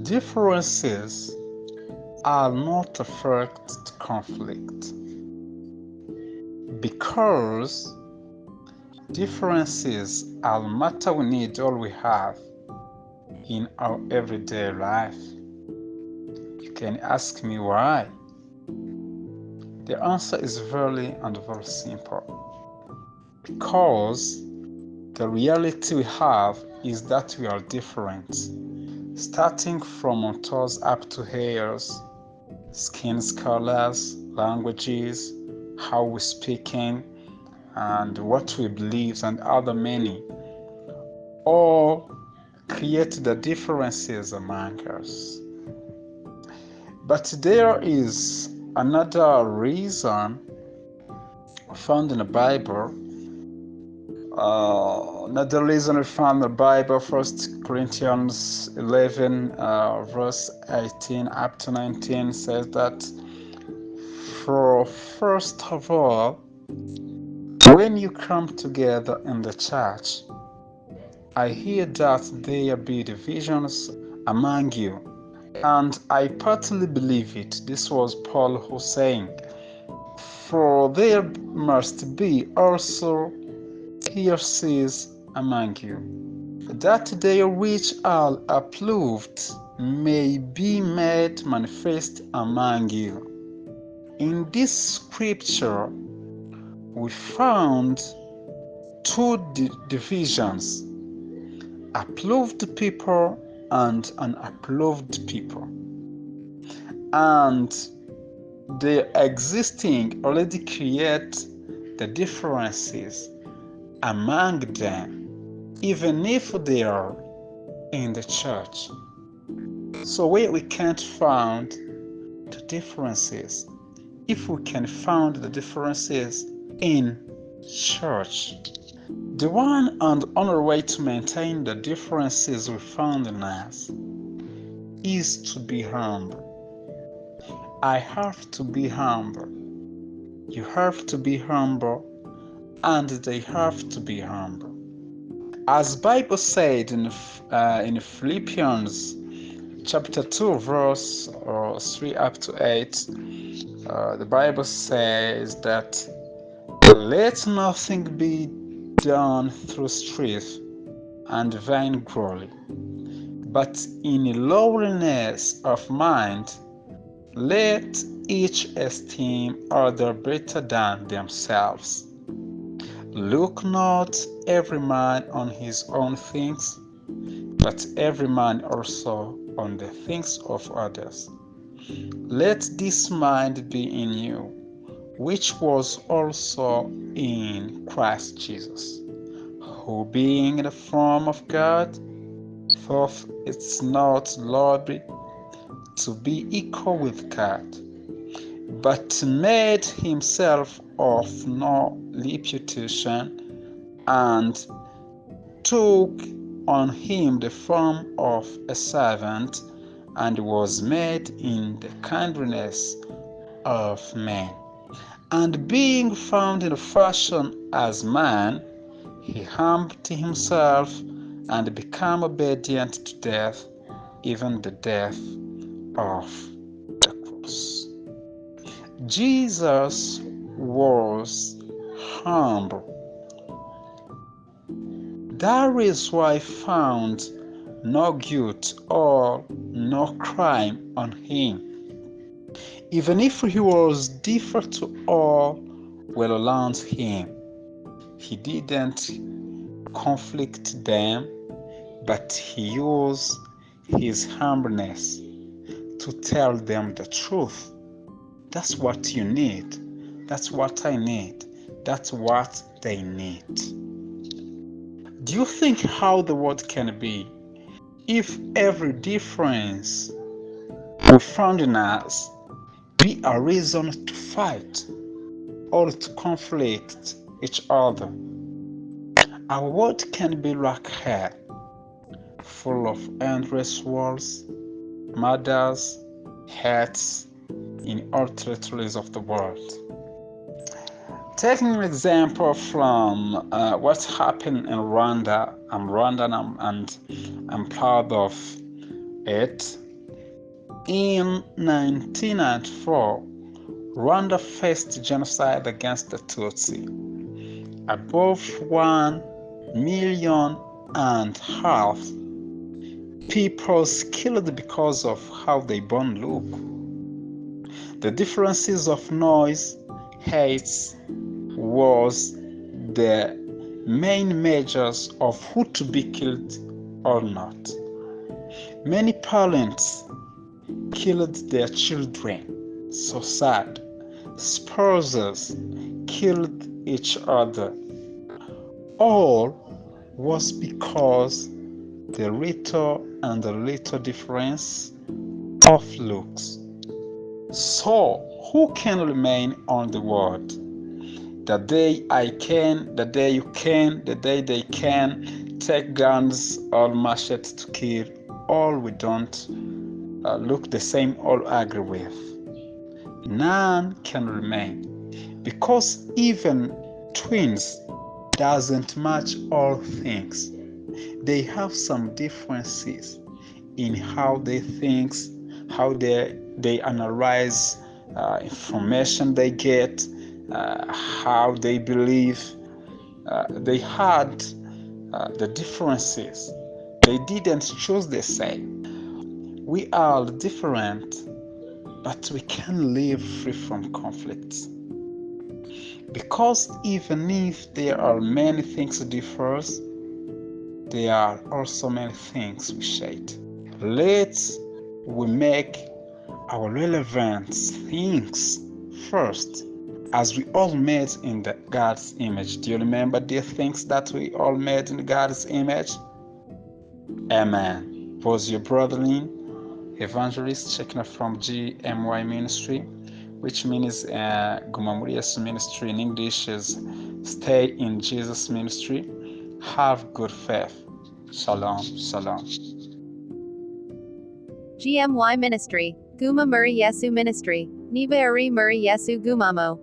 Differences are not a first conflict because differences are the matter we need all we have in our everyday life. You can ask me why. The answer is very simple. Because the reality we have is that we are different, starting from on toes up to hairs, skin colors, languages, how we speaking, and what we believe, and other many, all create the differences among us. But there is another reason found in the Bible. Another reason we found in the Bible, 1 Corinthians 11, verse 18 up to 19, says that, for first of all, when you come together in the church, I hear that there be divisions among you, and I partly believe it. This was Paul who saying, for there must be also heresies among you, that they which are approved may be made manifest among you. In this scripture, we found two divisions: approved people and unapproved people. And the existing already create the differences among them, even if they are in the church. So where we can't find the differences, if we can find the differences in church, the one and only way to maintain the differences we found in us is to be humble. I have to be humble. You have to be humble, and they have to be humble. As Bible said in Philippians chapter 2, verse 3 up to 8, the Bible says that let nothing be done through strife and vainglory, but in lowliness of mind let each esteem other better than themselves. Look not every man on his own things, but every man also on the things of others. Let this mind be in you, which was also in Christ Jesus, who being in the form of God, thought it's not robbery to be equal with God, but made himself of no reputation, and took on him the form of a servant, and was made in the kindness of men. And being found in fashion as man, he humbled himself and became obedient to death, even the death of the cross. Jesus was humble. That is why I found no guilt or no crime on him. Even if he was different to all well around him, he didn't conflict them, but he used his humbleness to tell them the truth. That's what you need. That's what I need. That's what they need. Do you think how the world can be if every difference we found in us be a reason to fight or to conflict each other? Our world can be like hell, full of endless wars, murders, hates in all territories of the world. Taking an example from what's happened in Rwanda, I'm Rwandan and I'm proud of it. In 1994, Rwanda faced genocide against the Tutsi. Above 1.5 million people killed because of how they born look. The differences of noise, hates, was the main measures of who to be killed or not. Many parents killed their children. So sad. Spouses killed each other. All was because the little difference of looks. So, who can remain on the world? The day I can, the day you can, the day they can take guns or machetes to kill, all we don't look the same, all agree with. None can remain, because even twins doesn't match all things. They have some differences in how they think, how they analyze information they get, how they believe. They had the differences. They didn't choose the same. We are different, but we can live free from conflicts. Because even if there are many things differs, there are also many things we share. Let's we make our relevant things first, as we all made in God's image. Do you remember the things that we all made in God's image? Amen. Was your brother in Evangelist Shekinah from GMY Ministry, which means Guma muri Yesu Ministry in English is stay in Jesus Ministry. Have good faith. Shalom, shalom. GMY Ministry, Guma muri Yesu Ministry, Niba Ari muri Yesu Gumamo.